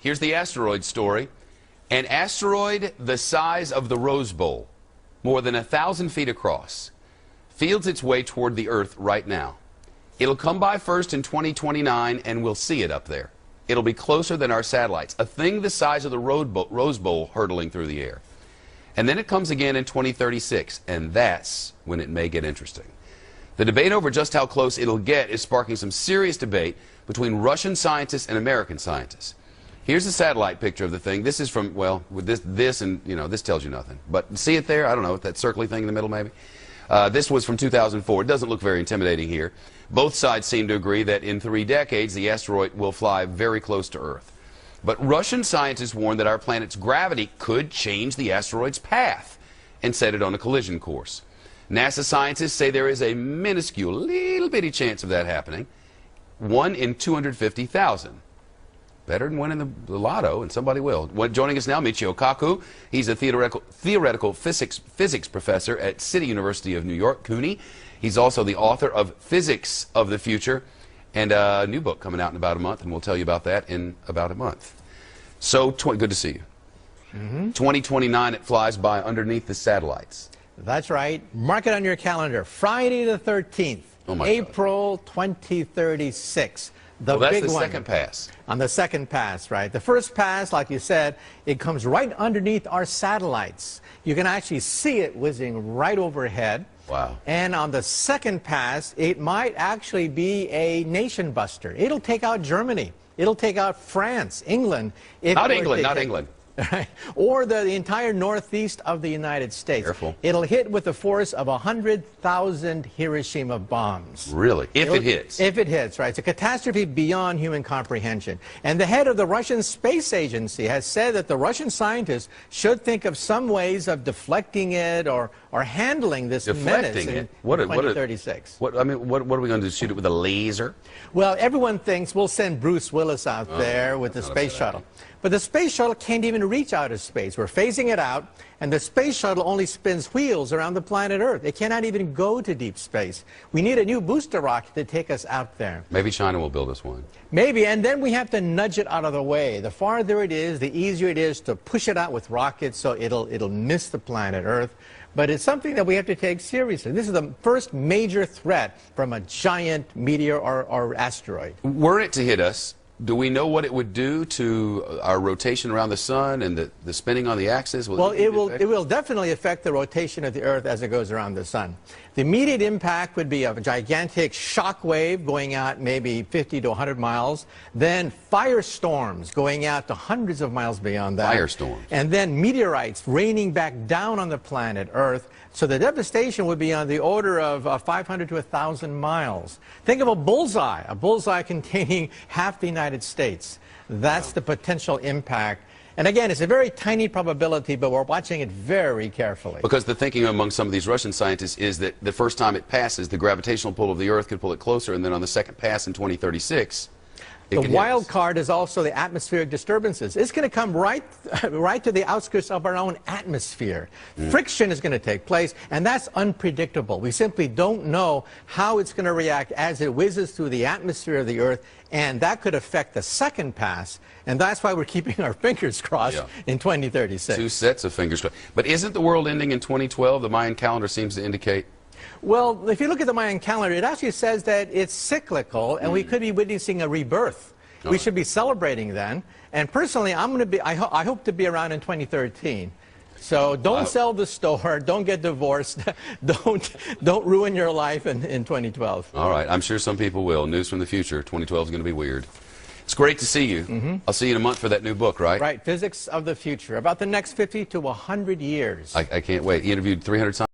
here's the asteroid story. An asteroid the size of the Rose Bowl, more than 1,000 feet across, feels its way toward the Earth right now. It'll come by first in 2029, and we'll see it up there. It'll be closer than our satellites, a thing the size of the Rose Bowl hurtling through the air. And then it comes again in 2036, and that's when it may get interesting. The debate over just how close it'll get is sparking some serious debate between Russian scientists and American scientists. Here's a satellite picture of the thing. This is from, well, with this and, you know, this tells you nothing. But see it there? I don't know, that circly thing in the middle maybe? This was from 2004. It doesn't look very intimidating here. Both sides seem to agree that in 3 decades the asteroid will fly very close to Earth. But Russian scientists warn that our planet's gravity could change the asteroid's path and set it on a collision course. NASA scientists say there is a minuscule, little bitty chance of that happening. 1 in 250,000. Better than winning the lotto, and somebody will. Joining us now, MIchio Kaku. He's a theoretical physics professor at City University of New York, CUNY. He's also the author of Physics of the Future, and a new book coming out in about a month, and we'll tell you about that in about a month. So, good to see you. 2029, it flies by underneath the satellites. That's right. Mark it on your calendar. Friday the 13th, April 2036. Well, that's the second pass. On the second pass, right. The first pass, like you said, it comes right underneath our satellites. You can actually see it whizzing right overhead. Wow. And on the second pass, it might actually be a nation buster. It'll take out Germany. It'll take out France, England. Not England. Right. Or the entire northeast of the United States. Careful. It'll hit with the force of 100,000 Hiroshima bombs. Really? If it hits? If it hits, right. It's a catastrophe beyond human comprehension. And the head of the Russian Space Agency has said that the Russian scientists should think of some ways of deflecting it or handling this menace in 2036. What are we going to do, shoot it with a laser? Well, everyone thinks we'll send Bruce Willis out there with the space shuttle. But the space shuttle can't even reach outer space. We're phasing it out, and the space shuttle only spins wheels around the planet Earth. It cannot even go to deep space. We need a new booster rocket to take us out there. Maybe China will build us one. Maybe, and then we have to nudge it out of the way. The farther it is, the easier it is to push it out with rockets so it'll miss the planet Earth. But it's something that we have to take seriously. This is the first major threat from a giant meteor or asteroid. Were it to hit us, do we know what it would do to our rotation around the sun and the spinning on the axis? Well, it will definitely affect the rotation of the Earth as it goes around the sun. The immediate impact would be a gigantic shock wave going out maybe 50 to 100 miles, then firestorms going out to hundreds of miles beyond that. Firestorms. And then meteorites raining back down on the planet Earth. So the devastation would be on the order of 500 to 1,000 miles. Think of a bullseye containing half the United States. That's the potential impact. And again, it's a very tiny probability, but we're watching it very carefully. Because the thinking among some of these Russian scientists is that the first time it passes, the gravitational pull of the Earth could pull it closer, and then on the second pass in 2036, the wild card is also the atmospheric disturbances. It's going to come right to the outskirts of our own atmosphere. Friction is going to take place, and that's unpredictable. We simply don't know how it's going to react as it whizzes through the atmosphere of the Earth, and that could affect the second pass, and that's why we're keeping our fingers crossed in 2036. 2 sets of fingers crossed. But isn't the world ending in 2012? The Mayan calendar seems to indicate. Well, if you look at the Mayan calendar, it actually says that it's cyclical, and we could be witnessing a rebirth. We should be celebrating then. And personally, I hope to be around in 2013. So don't sell the store, don't get divorced, don't ruin your life in 2012. All right, I'm sure some people will. News from the future. 2012 is going to be weird. It's great to see you. I'll see you in a month for that new book, right? Right, Physics of the Future, about the next 50 to 100 years. I can't wait. You interviewed 300 scientists.